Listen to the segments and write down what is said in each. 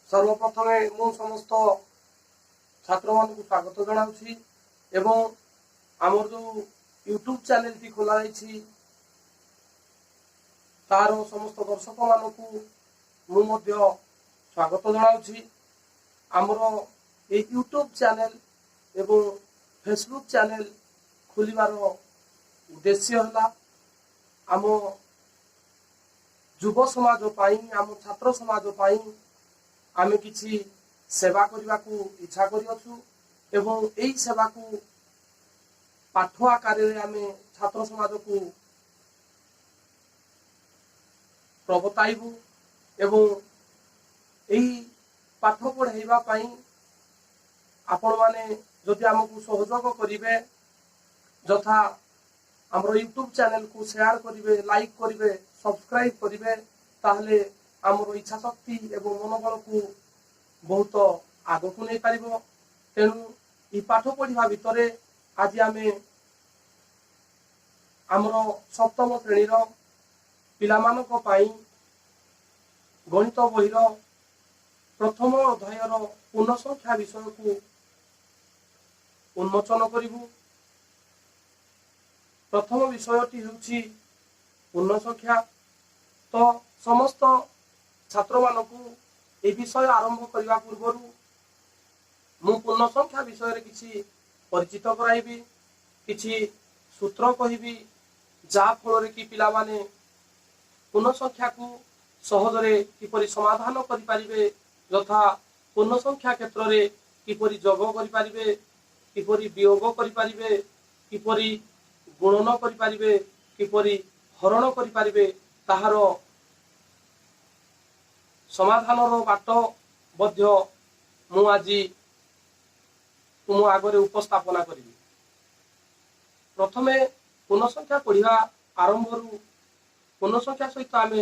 सर्वप्रथमे मु समस्त छात्र मान स्वागत जनाऊँगी एवं आमर जो यूट्यूब चैनल टी खोला तार समस्त दर्शक मानक मु स्वागत जनाऊँगी। आमर ये यूट्यूब चैनल एवं फेसबुक चैनल खोलिबार उद्देश्य है आम युव समाज पाई आम छात्र समाज पाई आमे किछि सेवा करने को इच्छा करियछु एवं यही सेवा को पाठ आकार आमे छात्र समाज को प्रवर्ताइबु एवं यही पाठ पढ़ाइबा पाई आपण माने जदि आमको सहयोग करिवे जथा हमरो यूट्यूब चैनल को शेयर करिवे लाइक करिवे सब्सक्राइब करिवे ताहले आमरो इच्छा शक्ति एवं मनोबल को बहुत आग को नहीं पारिबो। तेणु ई पाठ पढ़िबा भितरे आज आमे आमरो सप्तम श्रेणी रो पिलामानक पाई गणित बही रो प्रथम अध्याय रो पूर्ण संख्या विषय को उन्मोचन करिबु। प्रथम विषयटी होछि पूर्ण संख्या। तो समस्त छात्र मानकु ए विषय आरंभ करने पूर्व मु पूर्ण संख्या विषय किसी परिचित कराइबी किसी सूत्र कहिबी जा फल कि पिला माने पूर्ण संख्या को सहजरे किपरि समाधान करि परिबे यथा पूर्ण संख्या क्षेत्र रे किपरि जोग करि परिबे किपरि वियोग करि परिबे किपरि गुणन करि परिबे किपरि हरण करि परिबे ताहार समाधान बाट मध्य मु आज तुम आगे उपस्थापना करी। प्रथमे पूर्ण संख्या पढ़ा आरंभ पूर्ण संख्या सहित आम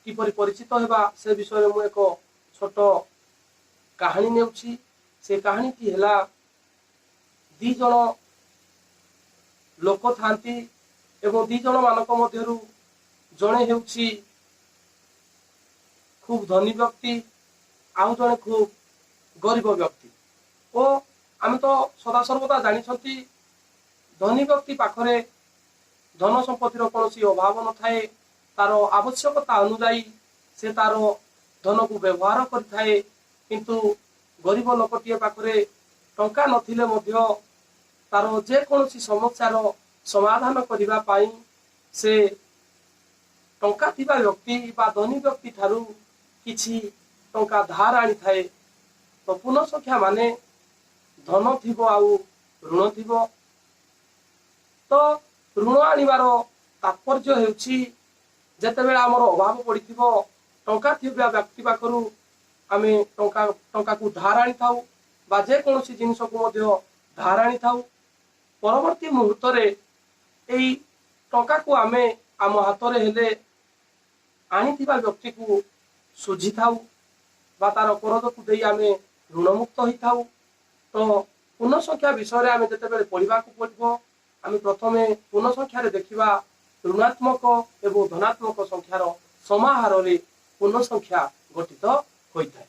किपरि परिचित होगा से विषय मु एक छोट कहानी नेउछि। से कहानी टी हैला दी जण लोक थांती एवं दी जण मानक मध्यरु जणे हेउछि खूब धनी व्यक्ति आउ जड़े खूब गरीब व्यक्ति। और आम तो सदा सर्वदा जानी धनी व्यक्ति पाखरे धन संपत्तिर कौन अभाव न थाए तार आवश्यकता अनुजाई से तार धन को व्यवहार करिथाए किंतु गरीब लोकटीए पाखरे टंका नथिले मध्य तार जे कौन समस्यार समाधान करिबा पाई से टंका थिबा व्यक्ति बा धनी व्यक्ति ठारू किछि टंका धार आनी थाए। तो पूर्ण संख्या माने धन थिबो आउ ऋण थिबो। तो ऋण आनिबार तात्पर्य हेउछि जेतेबेला हमर अभाव पड़िथिबो टंका थिबा व्यक्ति पाखरु आमे टंका को धार आनी थाउ बा जे कोनोसी जिनिस को मध्य धार आनी थाउ। परवर्ती मुहूर्त रे एई टंका को आमे आम हाथ रे हेले आनीथिबा व्यक्ति को सुझी थाउ बा तार करज को देई आमे ऋणमुक्त होई थाउ। तो पूर्ण संख्या विषय आमे जेतेबेले पढ़िबा को पड़िबो आमे प्रथमे पूर्ण संख्या रे देखिबा ऋणात्मक एवं धनात्मक संख्यार समाहार रे पूर्ण संख्या गठित होइथाय।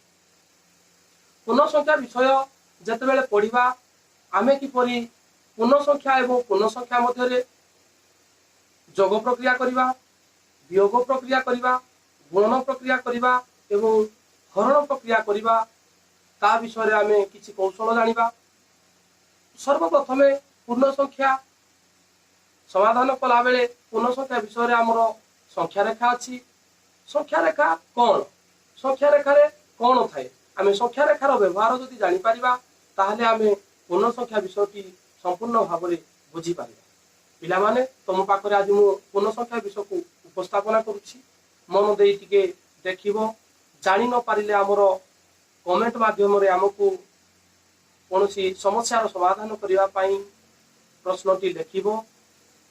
पूर्ण संख्या विषय जेतेबेले पढ़िबा आमे किपरि पूर्ण संख्या एवं पूर्ण संख्या मध्य रे जोग प्रक्रिया करिबा वियोग प्रक्रिया करिबा गुणन प्रक्रिया करिबा एवं हरण प्रक्रिया करिबा ता विषय आमे किछि कौशल जानिबा। सर्वप्रथमे पूर्ण संख्या समाधान कला बेले पूर्ण संख्या विषय आमर संख्या रेखा अछि। संख्या रेखा कौन संख्या रेखा रे कौन थाए आमे संख्या रेखार व्यवहार जदि जानि परिबा ताहले आमे पूर्ण संख्या विषयटी संपूर्ण भाव में बुझी पारिबा। पिला माने तुम पाखरे आज मु पूर्ण संख्या विषय को उपस्थापना करुछि मन दे टिके देखिबो जानि न पारिले हमर कमेंट माध्यम रे हमकु कोनोसी समस्यार समाधान करिवा पाई प्रश्नटी लिखिबो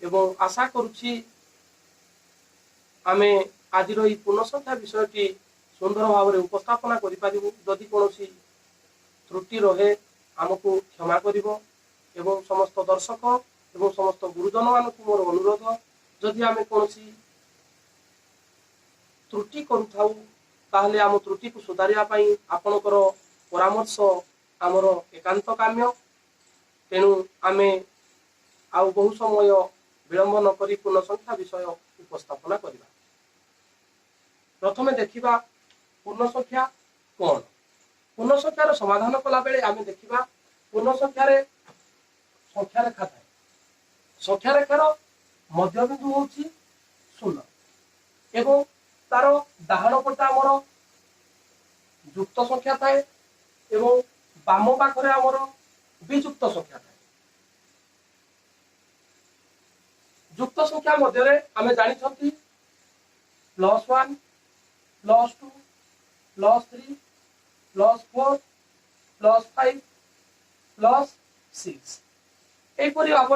एवं आशा करुछि आमे आजिर ई पूर्ण संख्या विषयटी सुंदर भाव में उपस्थापना करि पारिबु। जदि कोनोसी त्रुटि रहे हमकु क्षमा करिबो एवं समस्त दर्शक एवं समस्त गुरुजन मानक मोर अनुरोध जदि आमे कोनोसी त्रुटि करूथाउ ताहले आम त्रुटि को सुधारिया पई आपणकर परामर्श आमर एकांत काम्य। तेणु आमे आउ बहु समय विलंब न करी पूर्ण संख्या विषय उपस्थापना करिबा। प्रथमे देखिबा पूर्ण संख्या कौन। पूर्ण संख्यार समाधान कला बेले आमे देखिबा पूर्ण संख्यारे संख्या रेखा थाए। संख्या रेखार मध्यबिंदु होउची 0 एवं तार डाहाण पटे आमर युक्त संख्या थाए एवं बाम पाखरे आमर वियुक्त संख्या थाए। युक्त संख्या मध्य आमे जानी छथि +1 +2 +3 +4 +5 +6 एपरि भाव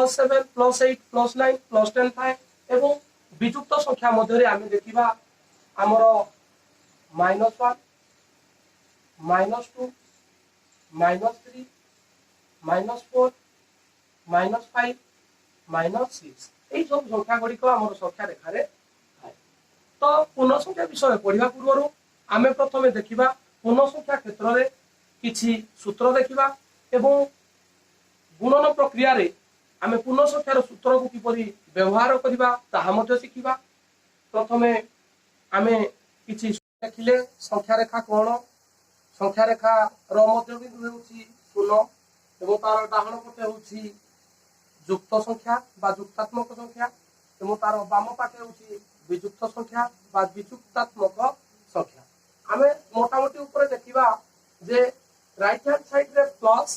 +7 +8 +9 +10 थाए। एवं वियुक्त संख्या मध्य आमे देखिबा आमर -1 -2 -3 -4 -5 -6 এই सब संख्या गुड़िक आम संख्या रेखा थाए। तो पूर्ण संख्या विषय पढ़ा पूर्व आमे प्रथमे देखिबा पूर्ण संख्या क्षेत्र में किछि सूत्र देखिबा एवं गुणन प्रक्रिया रे आमे पूर्ण संख्यार सूत्र को किपरि व्यवहार करिबा ताहा मध्ये शिखिबा। प्रथमे आमे किछि देखिले संख्या रेखा कोण। संख्या रेखा रो मध्य बिंदु हेउछि 0 एवं तार डाहाण पटे हेउछि युक्त संख्या बा युक्तात्मक संख्या एवं तार बाम पाटे हेउछि वियुक्त संख्या बा वियुक्तात्मक संख्या। आमे मोटामोटी ऊपर देखिबा जे राइट हैंड साइड रे प्लस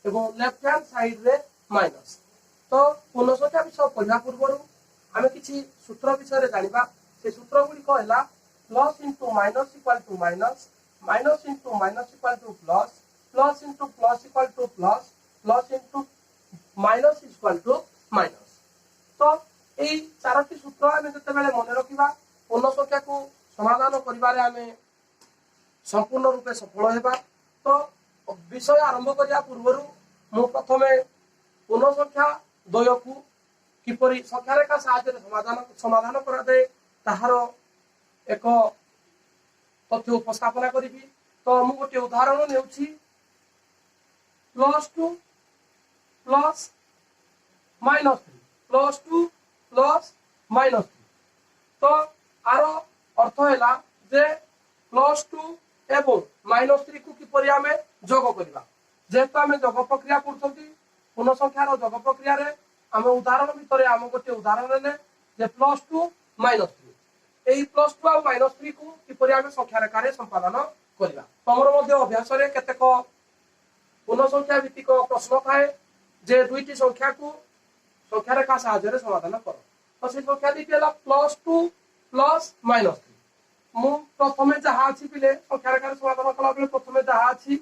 एवं लेफ्ट हैंड साइड रे माइनस। तो पूर्ण संख्या विषय पढ़ा पूर्व आमे किछि सूत्र विषय जानिबा। से सूत्र गुडी कहला plus into minus equal to minus, minus into minus equal to plus, plus into plus equal to plus, plus into minus equal to minus. तो एई चारोटी सूत्र आमे जते बेले मन रखिबा पूर्ण संख्या को समाधान करिबारे आमे संपूर्ण रूपे सफल हेबा। तो विषय आरंभ करिया पूर्व मु प्रथमे पूर्ण संख्या द्वय को किपरि संख्या रेखा साहाय्य समाधान करा जाए ताहार एक तथ्य उपस्थापना करिबी। तो मु गोटे उदाहरण नेउछि +2 प्लस -3 +2 प्लस -3। तो आर अर्थ हैला जे +2 एवं -3 को किपरि आमे जोग करिबा। जेहेतु आमे जोग प्रक्रिया करछंती पूर्ण संख्यार जोग प्रक्रिया रे आमे उदाहरण भितरे आम गोटे उदाहरण ने जे +2 -3 एई +2 आ -3 को किपरि आमे संख्या रेखा रे संपादन करिबा। तमरो मध्ये अभ्यास रे केतेक पूर्ण संख्या भित्तिक प्रश्न थाए जे दुईटी संख्या को संख्या रेखा साहाय्य रे समाधान करो। तो से संख्या दी केला +2 प्लस -3। मु प्रथमे जहा अछि पिले संख्या रेखा रे समाधान कला बेले प्रथमे जहा अछि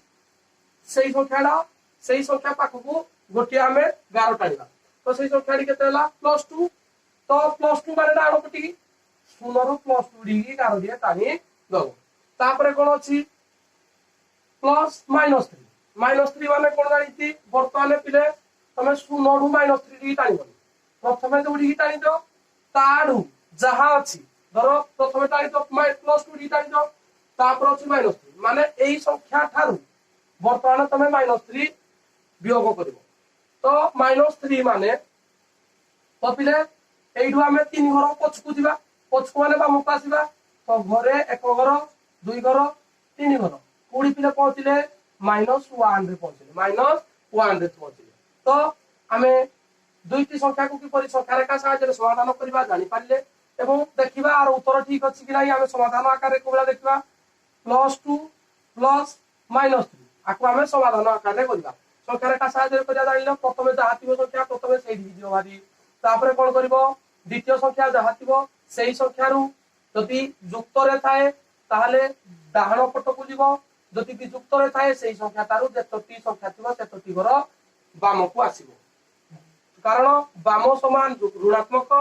सेही संख्याडा सेही संख्या पाखकू गोटे आमे गार टाणीबा। तो सेही संख्या डी केते हला +2। तो +2 माने डाण पटी 0 रु +2 डी गार दिए टाणी दबो। तापरे कोन अछि प्लस -3 -3 माने कोन जानिति वर्तमान पिले तमे 0 रु -3 डी टाणीबो। प्रथमे जोडी टाणी दो ताडू जहा अछि धरो प्रथमे टाणी दो +2 डी टाणी दो तापर अछि -3 माने एई संख्या ठारू वर्तमान तमे -3 वियोग करिवो। तो -3 माने तो पिले एइडू आमे 3 घर पछकु दिबा पछकु माने बाम पासिबा। तो घरे एक घर 2 घर 3 घर कोडी पिले पहुंचले -1 रे पहुंचले -1 रे पहुंचले। तो आमे दुईटी संख्या को किपरि संख्या रेखा साहाय्य समाधान करिबा जानि पारले एवं देखिबा आर उत्तर ठीक अछि कि नाही आमे समाधान आकार रे कोबला देखिबा +2 प्लस -3 आकु आमे समाधान आकार रे करिबा। संख्या रेखा साहाय्य करिया जानिलो प्रथमे जहा थिबो संख्या प्रथमे सेही दियो भारी तापरे कोन करिवो द्वितीय संख्या जहा थिबो सेही संख्या रु जदि युक्त रे थाए ताहाले डाहाण पट को जीवो जदि वियुक्त रे थाए सेही संख्या तारु जेतोटी संख्या थिबो सेतोटी घर बाम को आसीबो। कारण बाम समान ऋणात्मक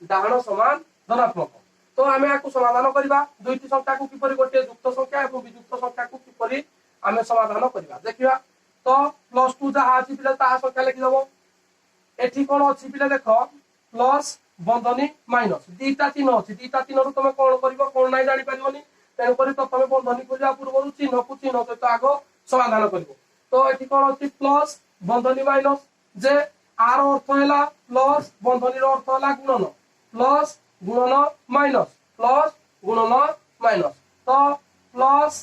डाहाण समान धनात्मक। तो आमे आकु समाधान करिबा दुईटी संख्या को किपरि गोटे युक्त संख्या एवं वियुक्त संख्या को किपरि आमे समाधान करिबा देखिबा। तो +2 जहा अछि पिले ताहा संख्या लिखि दबो। एठी कोन अछि पिले देखो प्लस बंधनी माइनस दीटा 3 अछि दीटा 3 रु तमे कोन करिवो कोन नाही जानि परिबोनी तेणुक प्रथम बंधनी खोलिया पूर्व चिन्ह को चिन्ह सहित आग समाधान कर तो ये कौन अच्छी प्लस बंधनी माइनस जे आर अर्थ है प्लस बंधनी अर्थ है गुणन प्लस गुणन माइनस तो plus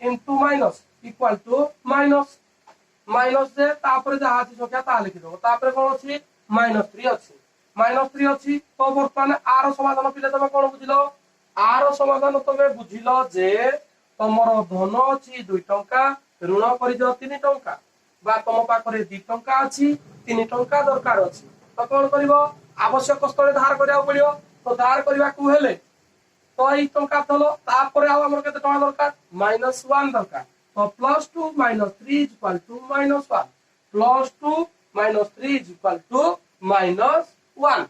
into minus equal to minus minus जे तापर जहाँ अच्छी संख्या ता लिखिदेव तापर कौन अच्छी -3 अच्छी तो बर्तमान आर समाधान पिले तुम कौन बुझिल आर समाधान तुम बुझिल जे तुमर धन अच्छी 2 टंका ऋण कर 3 टंका बा तुम पाखे 2 टंका अच्छी 3 टंका दरकार अच्छी तो कौन कर आवश्यक स्थले धार करा पड़ो तो धार करने को हेले तो यही टंका थल तापर आमर केते टंका दरकार -1 दरकार तो +2 - 3 = -1 +2 - 3 = -1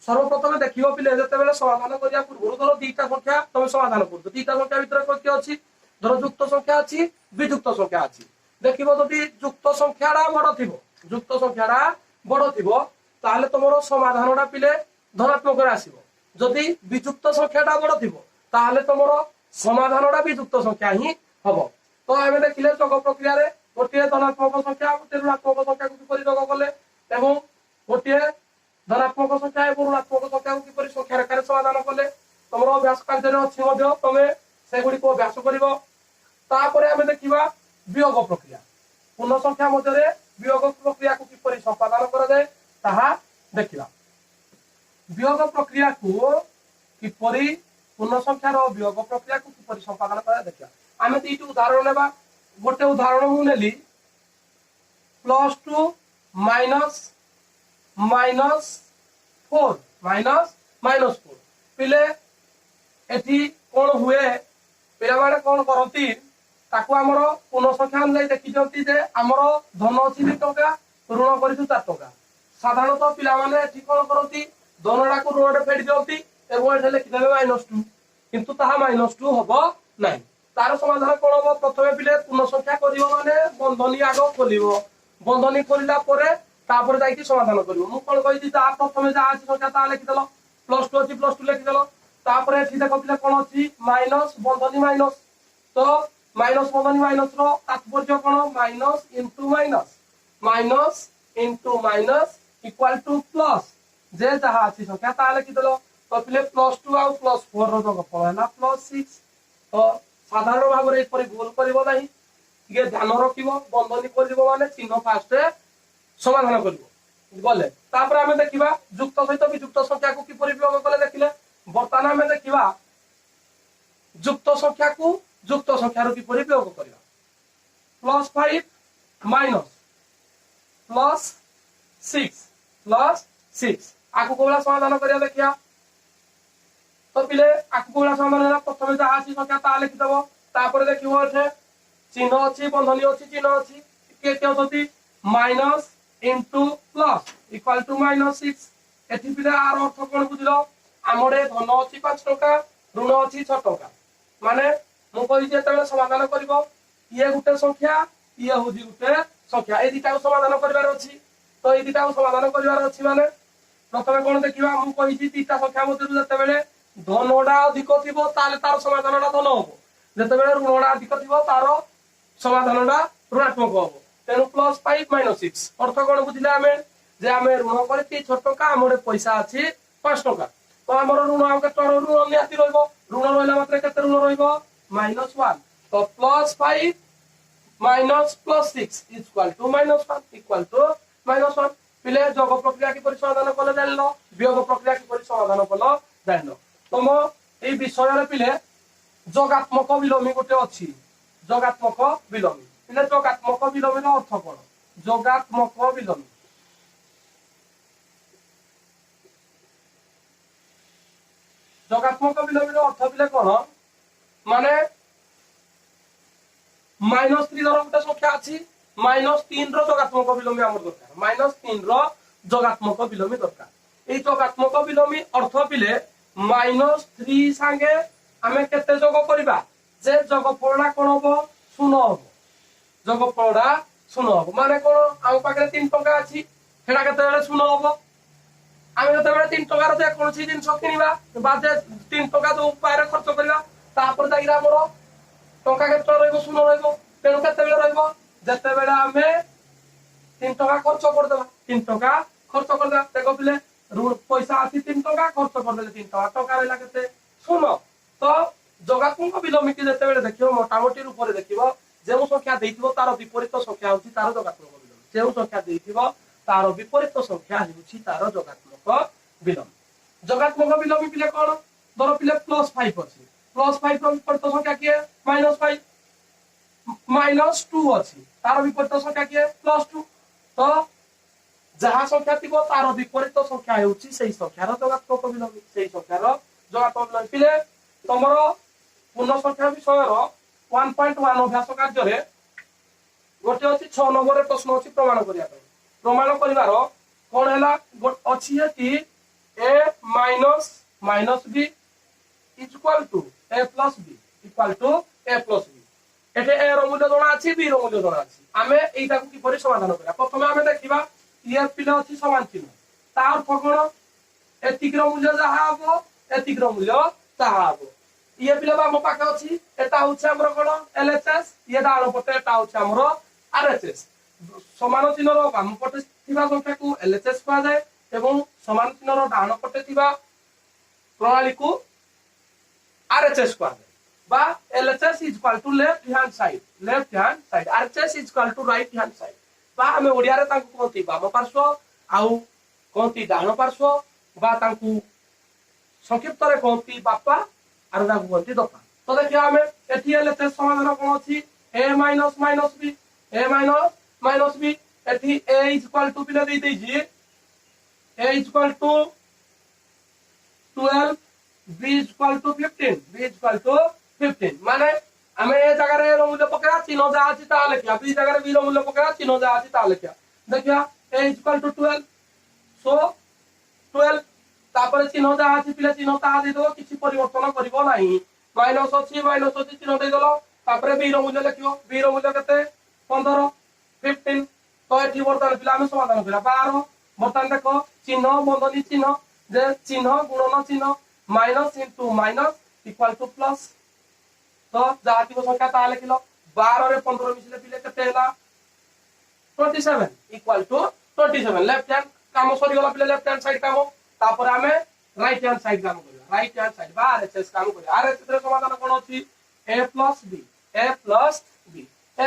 सर्वप्रथम देखियो पिले जते बेले समाधान करिया पूर्व धर दीटा संख्या तुम समाधान कर दीटा संख्या भीतर किए अच्छी धर युक्त संख्या अच्छी वियुक्त संख्या अच्छी देखिबो जदि युक्त संख्याटा बड़ थिबो युक्त संख्याटा बड़ थिबो ताले तुमरो समाधानटा पिले धनात्मक रे आसीबो जदि वियुक्त संख्याटा बड़ थिबो ताले तुमरो समाधानटा वियुक्त संख्या ही हबो तो आमे देखिले जोग प्रक्रिया रे गोटे धनात्मक संख्या गोटे ऋणात्मक संख्या को किपरि जोग कले एवं गोटे धनात्मक संख्या और ऋणात्मक संख्या को किपरि संख्या रेखा समाधान कले तुमरो अभ्यास कार्य अच्छी मध्य तमे से गुडी को अभ्यास करिवो तापरे आमे देखिबा वियोग प्रक्रिया पूर्ण संख्या मध्य वियोग प्रक्रिया को किपरि संपादन करा जाय ताहा देखिबा वियोग प्रक्रिया को किपरि पूर्ण संख्यार वियोग प्रक्रिया को किपरि संपादन करा देखिबा आमे तीन उदाहरण लेबा गोटे उदाहरण मु नेली +2 -4 पिले एठी कोन हुए पिला माने कोन करंती ताकू हमर पूर्ण संख्या अनुसार देखि जंती जे हमर धन अछि 2 टका ऋण करिसु 4 टका साधारणतः पिला माने एठी कोन करंती धनडा को ऋण फेडी जंती एवं एठे लिखि देबे -2 किंतु ताहा -2 हबो नाही तार समाधान कोन हबो प्रथमे पिले पूर्ण संख्या करिवो माने बंधनी आग खोलिवो बंधनी खोलिला परे तापर जाई समाधान करिवो मु कोन कहि दी ता प्रथमे जा अछि संख्या ता लिखि देलो +2 अछि +2 लिखि देलो तापर एठी देखो पिले कोन अछि माइनस बंधनी माइनस तो माइनस बंधनी माइनस रो तात्पर्य कोन minus into minus equal to plus जे जहा अछि संख्या ता लिखि देलो तो पिले +2 आ +4 रो जोगफल हैला +6 तो साधारण भाव रे परि भूल करिवो नाही ये ध्यान रखिवो बंधनी करिवो माने चिन्ह फास्ट समाधान करिवो गले तापर हमें देखिबा युक्त सहित वियुक्त संख्या को किपरि प्रयोग कले देखिले वर्तमान हमें देखिबा युक्त संख्या को युक्त संख्या रो किपरि प्रयोग करिवो +5 +6 आकु कोला समाधान करिया देखिया तो पिले आकु कोला समाधान होला प्रथमे जा आसी संख्या ता लिखि दबो तापर देखिवो एठे चिन्ह अछि बंधनी अछि चिन्ह अछि के होती minus into plus equal to -6 एठी पिले आर अर्थ कोन बुझिलो हमरे धन अछि 5 टका ऋण अछि 6 टका माने मु कहि जे तबे समाधान करबो ये गुटे संख्या ये होजी गुटे संख्या ए दिटा समाधान करबार अछि तो ए दिटा समाधान करबार अछि माने प्रथमे कोन देखिबा मु कहि जे तीटा संख्या मधे जते बेले धनडा अधिक थिबो ताले तार समाधानडा धन होबो जते बेले ऋणडा अधिक थिबो तार समाधानडा ऋणात्मक होबो तेनु +5 - 6 अर्थ कोन बुझिले हमें जे हमें ऋण करती 6 टका हमरे पैसा अछि 5 टका तो हमर ऋण हम के ऋण नियाती रहइबो ऋण रहला मात्र केते ऋण रहइबो -1 तो +5 - +6 -1 पिले जोग प्रक्रिया की परि समाधान कले जानलो वियोग प्रक्रिया की परि समाधान कलो जानलो तुम ए विषय रे पिले जोगात्मक विलोमी गोटे अछि जोगात्मक विलोमी पिले जोगात्मक विलोमी रो अर्थ कोन जोगात्मक विलोमी जोगात्मक विलोमी रो अर्थ पिले कोन माने -3 धर गोटे संख्या अछि -3 रो जोगात्मक विलोमी हमर दरकार -3 रो जोगात्मक विलोमी दरकार ए जोगात्मक विलोमी अर्थ पिले -3 संगे हमें केते जोग करिबा जे जोगफलडा कोन होबो 0 होबो जोगफलडा 0 होबो माने कोन हम पाखरे 3 टका अछि हेडा केते बेले 0 होबो आमे केते बेले 3 टका रो जे कोनसी दिन किनिबा बाजे 3 टका जो उपाय रे खर्च करिबा तापर जागिर हमर टंका केते रहइबो शून्य रहइबो तेणु केते बेले रहइबो जते बेले आमे 3 टका खर्च कर देबा 3 टका खर्च कर देबा देखो पिले ऋण पैसा आसी 3 टका खर्च कर देले 3 टका टका रहला केते शून्य तो जोगात्मक विलोमिति जते बेले देखिबो मोटामोटी रूप रे देखिबो जेउ संख्या देइथिबो तार विपरीत संख्या होची तार जोगात्मक विलोम जेउ संख्या देइथिबो तार विपरीत संख्या होची तार जोगात्मक विलोम जोगात्मक विलोम पिले कोन धरो पिले +5 अछि +5 रो विपरीत संख्या किए -5 -2 अछि तार विपरीत संख्या किए +2 तो जहा संख्या थिबो तार विपरीत संख्या हेउची सेही संख्यार जोगात्मक विलोम सेही संख्यार जोगात्मक विलोम पिले तमरो पूर्ण संख्या विषयर 1.1 अभ्यास कार्य रे गोटे अछि 6 नंबर रे प्रश्न अछि प्रमाण करिया प्रमाण करिवार कोन हैला अछि कि a minus b is equal to a plus b equal to a plus b एटे ए रो मूल्य जणा अछि बी रो मूल्य जणा अछि आमे एटा को किपरि समाधान करिया प्रथमे आमे देखिबा ए पिले अछि समान चिन्ह तार फगण एतिक रो मूल्य जहा हबो एतिक रो मूल्य ताहा हबो ये पिले बा मो पाके अछि एटा होछि हमर कोन एलएचएस ये डालो पटे एटा होछि हमर आरएचएस समान चिन्ह रो बाम पटे थिबा संख्या को एलएचएस पा जाय एवं समान चिन्ह रो डानो पटे थिबा प्रणाली को आरएचएस पा जाय बा LHS is equal to left hand side RHS is equal to right hand side बा हमें ओडिया रे तांकु कोंती बाम पार्श्व आउ कोंती डाहन पार्श्व बा तांकु संक्षिप्त रे कोंती बापा आरो तांकु कोंती दपा तो देखिया हमें एठी LHS समाधान कोन अछि a minus b एठी a is equal to पिले दे जी a is equal to 12 b is equal to 15 माने हमें ए जगह रे रो मूल्य पकड़ा चिन्ह जा अछि ता लिखिया बी जगह रे बी रो मूल्य पकड़ा चिन्ह जा अछि ता लिखिया देखिया a is equal to 12 सो 12 तापर चिन्ह जा अछि पिले चिन्ह ता दे दो किछि परिवर्तन करिवो नाही माइनस अछि चिन्ह दे दलो तापर बी रो मूल्य लिखियो बी रो मूल्य कते 15 15 तो एठी वर्तमान पिला हम समाधान करा 12 वर्तमान देखो चिन्ह बंधनी चिन्ह जे चिन्ह गुणन चिन्ह minus into minus equal to plus तो जातिको संख्या ता लिखिलो 12 रे 15 मिसले पिले केते हैला 27 इक्वल टू 27 लेफ्ट हैंड काम सरी गला पिले लेफ्ट हैंड साइड काम तापर हमें राइट हैंड साइड काम करिया राइट हैंड साइड बा आरएचएस काम करिया आरएचएस रे समाधान कोन अछि a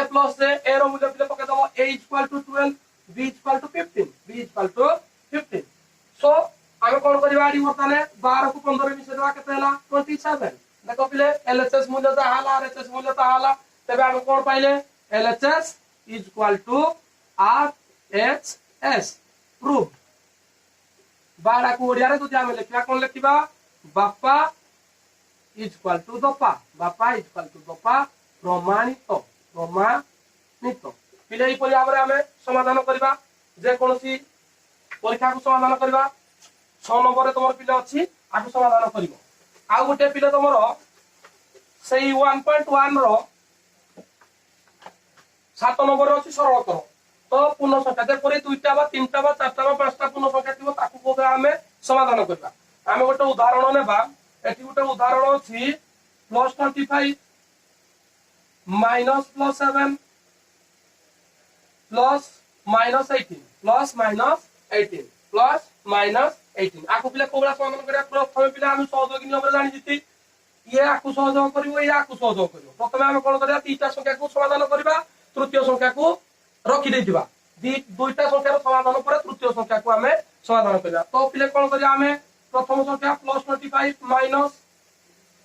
plus से a रो मूल्य पिले पके दबो a equal to 12 b equal to 15 so आमे कोन करिवा आडी वर्तने 12 को 15 मिसे देबा केते हैला 27 देखो पिले LHS मूल्य ता हाला RHS मूल्य ता हाला तबे हम कोन पाइले LHS is equal to RHS prove बाडा को ओडिया रे तो हम लिखिया कोन लिखिबा बापा इज इक्वल टू दपा प्रमाणित पिले ई परि हमरे हमें समाधान करबा जे कोनसी परीक्षा को समाधान करबा 6 नंबर रे तमर पिले अछि आकु समाधान करबो आ गोटे पिले तमर सेही 1.1 रो 7 नंबर अछि सरल करो तो पूर्ण संख्या जे परि दुईटा बा तीनटा बा चारटा बा पांचटा पूर्ण संख्या थिबो ताकू को हमें समाधान करबा हमें गोटे उदाहरण नेबा एठी गोटे उदाहरण अछि +25 माइनस +7 प्लस माइनस 18 आकु पिले कोबला समाधान करिया प्रथम पिले हम सहयोग नियम रे जानि जिति ये आकु सहयोग करिवो ये आकु सहयोग करिवो प्रथमे हम कोन करिया तीटा संख्या को समाधान करबा तृतीय संख्या को रखि देथिबा दुईटा संख्या रो समाधान पर तृतीय संख्या को हमें समाधान करबा तो पिले कोन करिया हमें प्रथम संख्या +25 माइनस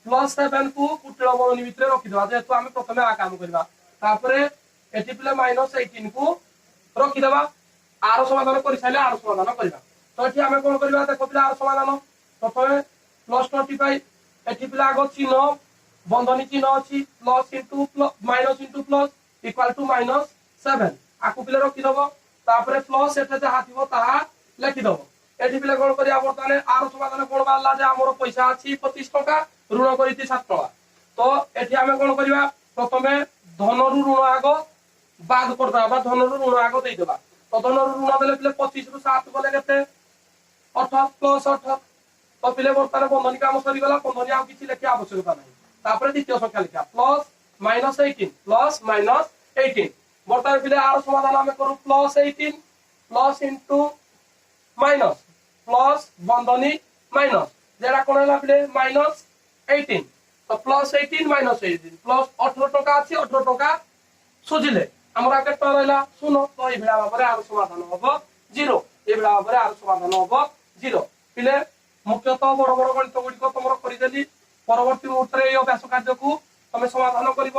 +7 को कुटल बरणी भितर रखि देबा जेतु हम प्रथमे आ काम करबा तापरे एठी पिले -18 को रखि देबा आरो समाधान करि साइले आरो समाधान करबा तो एठी हमें कोन करबा देखो पिले आरो समाधान प्रथमे +25 एठी पिले आगो चिन्ह बंधनी चिन्ह अछि plus into plus minus into plus equal to -7 आकु पिले रखि देबो तापरे प्लस एठे जहा थिबो ताहा लिखि देबो एठी पिले कोन करिया वर्तमाने आरो समाधान कोन बाला जे हमरो पैसा अछि 25 टका ऋण करिति 7 टका तो एठी हमें कोन करबा प्रथमे धन रु ऋण आगो बाद करदा बा धन रु ऋण आगो देइ देबा तो धन रु ऋण देले पिले 25 रु 7 गले केते 18 + 18 तो पिले वर्तमान बंधनी काम सरी गला बंधनी आ किछि लेखि आवश्यकता नै तापर द्वितीय संख्या लिखा प्लस माइनस 18 प्लस माइनस 18 बर्तमान पिले आर समाधान आम करू plus 18 plus into minus plus बंधनी माइनस जेटा कौन है पिले माइनस 18 तो प्लस 18 माइनस 18 प्लस 18 टका अच्छी 18 टका सुझिले आमर आगे रहा शून्य तो ये भाव में आर समाधान हम 0 ये भाव में आर समाधान हम 0 पिले मुख्यतः बड़ बड़ गणित गुड़िक तुम करदेली परवर्ती मुहूर्त में अभ्यास कार्य को तुम समाधान कर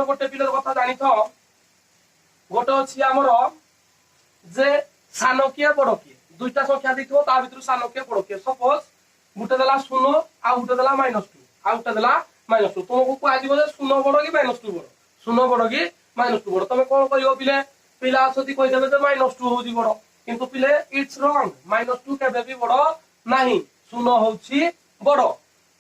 गोटे पिले कथा जानी गोटे अच्छी आमर जे सान किए बड़ किए दुईटा संख्या देखो ता भर सान किए बड़ किए सपोज गोटे देला शून्य आ गोटे देला -2 आ गोटे देला -2 तुमको कह शून्य बड़ कि -2 बड़ शून्य बड़ कि -2 बड़ तुम कौन कर पिले पिला कहीदेवे -2 हूँ बड़ किंतु पिले इट्स रंग -2 केबे भी बड़ नहीं शून्य हूँ बड़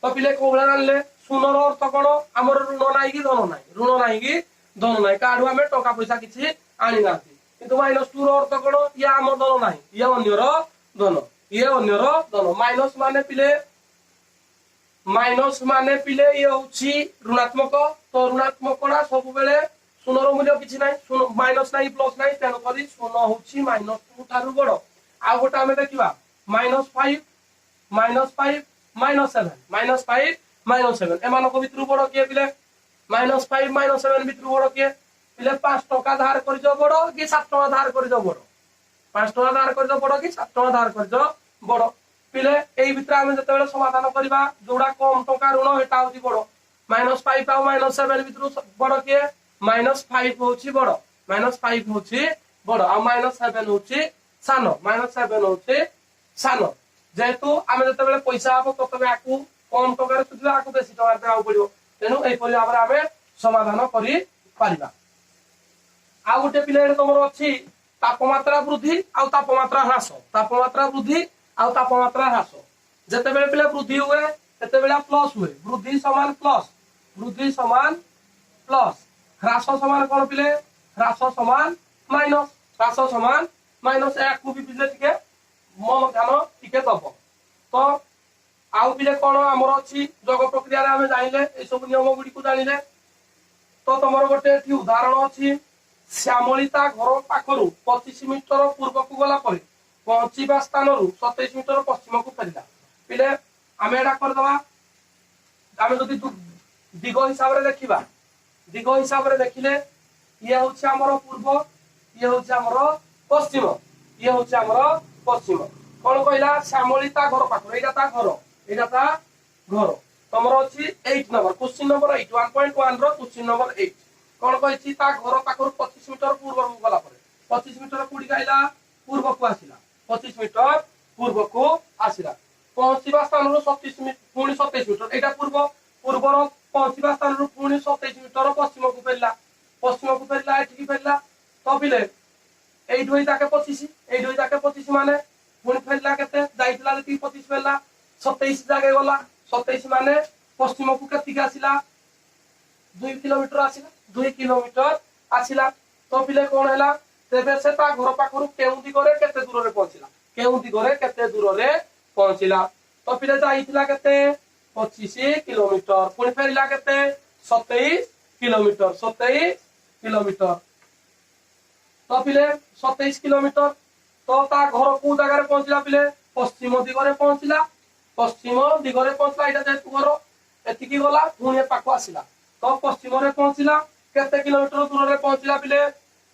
तो पिले कौ भाई जानले शून्यर अर्थ कौन आमर ऋण ना कि धन ना ऋण ना कि धन ना क्या आम टका पैसा किसी आनी ना किंतु -2 अर्थ कौन ये आम धन ना ये अन्यर धन ये अन्यर धन माइनस माने पिले ये हूँ ऋणात्मक तो ऋणात्मक सब बेले शून्यर मूल्य किसी ना माइनस ना प्लस ना तेणुक शून्य हूँ -2 ठार बड़ आ गोटे आम देखा -5 -7 -5 एमान भितर बड़ किए पिले -5 -7 भितर बड़ किए पिले 5 टका धार कर बड़ कि 7 टका धार कर बड़ 5 टका धार कर बड़ कि 7 टका धार कर बड़ पिले यही भितर आम जो समाधान करवा जोड़ा कम टका ऋण एटा हूँ बड़ -5 आ -7 भितर बड़ किए -5 हूँ बड़ -5 हूँ बड़ आ -7 हूँ सान -7 हूँ सान जेहेतु आम जो पैसा हम प्रथम आपको कम टकर सुझा आपको बेसी टकर देवा पड़ो तेणु यहीपरि भाव में आम समाधान कर आ गोटे पिले तुम अच्छी तापमात्रा वृद्धि आ तापमात्रा ह्रास तापमात्रा वृद्धि आ तापमात्रा ह्रास जिते बड़े पिले वृद्धि हुए तेते प्लस हुए वृद्धि समान प्लस ह्रास समान कौन पिले ह्रास समान माइनस या भी पिले टिके मन ध्यान टिके दब तो आउ पिले कौन आमर अच्छी जग प्रक्रिया आम जानिले ये सब नियम गुड़ी को जानिले तो तुम गोटे उदाहरण अच्छी श्यामलिता घर पाखर 25 मीटर पूर्व को गला पहुंचा स्थान 27 मीटर पश्चिम को फेरला पिले आम एटा करदे आम जो दिग हिसाब से देखा दिग हिसाब से देखिले ये हूँ आमर पूर्व ये हूँ आमर पश्चिम ये हूँ आमर पश्चिम कौन कहला श्यामलिता घर पाखर यहाँ घर तुम अच्छी 8 number question number 8 1.1 question number 8 कौन कही घर पाखर 25 मीटर पूर्व को गला 25 मीटर कौड़ी आईला पूर्व को आसला 25 मीटर पूर्व को आसला पहुंचा स्थान 27 पुणी 27 मीटर यहाँ पूर्वर पहुंचा स्थान पुणी 27 मीटर पश्चिम को फेरला एठिकी फेरला तो पिले 8 होई जाके 25 माने पुणी फेरला केते जाइतला 25 फेरला 27 जाके गला 27 माने पश्चिम को केतिक आसिला 2 किलोमीटर आसिला 2 किलोमीटर आसिला तो पिले कौन है तेबे से ता घर पाखर केउ दिगरे केते दूर रे पहुंचला तो पिले जाइतला केते 25 किलोमीटर पुणी फेरला केते 27 किलोमीटर तो पिले 27 किलोमीटर तो ता घर को जगह पहुंचला पिले पश्चिम दिगरे पहुंचला यहाँ जेहेतु घर एतिकी गला पुणी पाक आसला तो पश्चिम रे पहुंचला केते किलोमीटर दूर रे पहुंचला पिले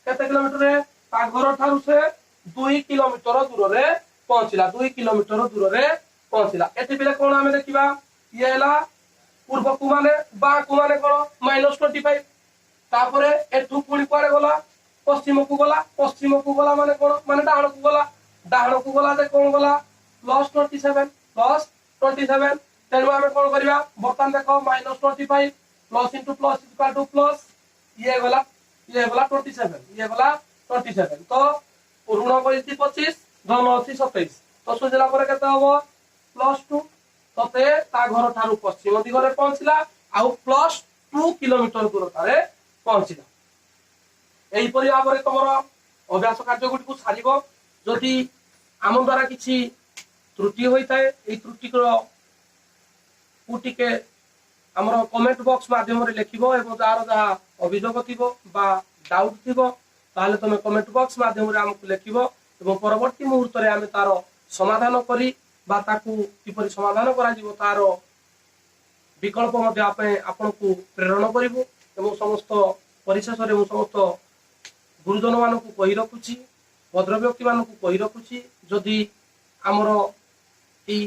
केते किलोमीटर घर ठारू से 2 किलोमीटर दूर रे पहुंचला 2 किलोमीटर दूर रे पहुंचला एति पिले कोन आमे देखिबा ये हला पूर्व को माने बा को माने कोन -25 तापरे एठु पुणी कुआरे गला पश्चिम को गला माने कोन माने डाहण को गला जे कोन गला +27 तेणु आम कौन करवा बर्तमान देख -25 plus into plus equal to plus ये गला 27 तो ऋण कर 25 धन अच्छी 27 तो सुझला केते हम +2 तते ता घर ठारू पश्चिम दिगरे पहुंचला आ +2 किलोमीटर दूरता रे पहुंचला यही परि भाव में तुम अभ्यास कार्य गुडी को सारिबो जदि आम द्वारा किसी त्रुटि होता है त्रुटि को टिके ଆମର କମେଣ୍ଟ ବକ୍ସ ମାଧ୍ୟମରେ ଲେଖିବ ଏବଂ ଯାହାର ଯାହା ଅଭିଯୋଗ ଥିବ ବା ଡାଉଟ୍ ଥିବ ତାହେଲେ ତମେ କମେଣ୍ଟ ବକ୍ସ ମାଧ୍ୟମରେ ଆମକୁ ଲେଖିବ ଏବଂ ପରବର୍ତ୍ତୀ ମୁହୂର୍ତ୍ତରେ ଆମେ ତାର ସମାଧାନ କରି ବା ତାକୁ କିପରି ସମାଧାନ କରାଯିବ ତାର ବିକଳ୍ପ ମଧ୍ୟ ଆପଣଙ୍କୁ ପ୍ରେରଣ କରିବୁ। ଏବଂ ସମସ୍ତ ପରିଶେଷରେ ମୁଁ ସମସ୍ତ ଗୁରୁଜନ ମାନଙ୍କୁ କହି ରଖୁଛି, ଭଦ୍ର ବ୍ୟକ୍ତି ମାନଙ୍କୁ କହି ରଖୁଛି, ଯଦି ଆମର ଏଇ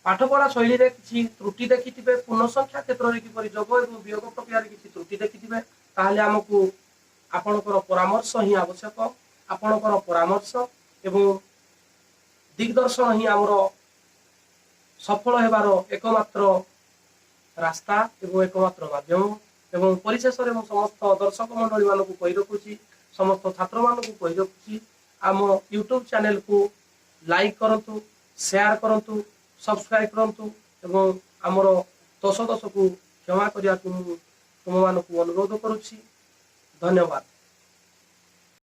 ପାଠପଢା ଶୈଳୀରେ କିଛି ତ୍ରୁଟି ଦେଖିଥିବେ, ପୂର୍ଣ୍ଣ ସଂଖ୍ୟା କ୍ଷେତ୍ରରେ କିପରି ଯୋଗ ଏବଂ ବିୟୋଗ ପ୍ରକ୍ରିୟାରେ କିଛି ତ୍ରୁଟି ଦେଖିଥିବେ ତାହେଲେ ଆମକୁ ଆପଣଙ୍କର ପରାମର୍ଶ ହିଁ ଆବଶ୍ୟକ। ଆପଣଙ୍କର ପରାମର୍ଶ ଏବଂ ଦିଗଦର୍ଶନ ହିଁ ଆମର ସଫଳ ହେବାର एकमात्र रास्ता ଏବଂ एकमात्र ମାଧ୍ୟମ। ଏବଂ ପରିଶେଷରେ ମୁଁ ସମସ୍ତ ଦର୍ଶକ ମଣ୍ଡଳୀ ମାନଙ୍କୁ କହି ରଖୁଛି, ସମସ୍ତ ଛାତ୍ର ମାନଙ୍କୁ କହି ରଖୁଛି, ଆମ ୟୁଟ୍ୟୁବ ଚ୍ୟାନେଲକୁ ଲାଇକ୍ କରନ୍ତୁ, ସେୟାର କରନ୍ତୁ, ସବସ୍କ୍ରାଇବ କରନ୍ତୁ ଏବଂ ଆମର ଦୋଷକୁ କ୍ଷମା କରିବାକୁ ମୁଁ ତୁମମାନଙ୍କୁ ଅନୁରୋଧ କରୁଛି। ଧନ୍ୟବାଦ।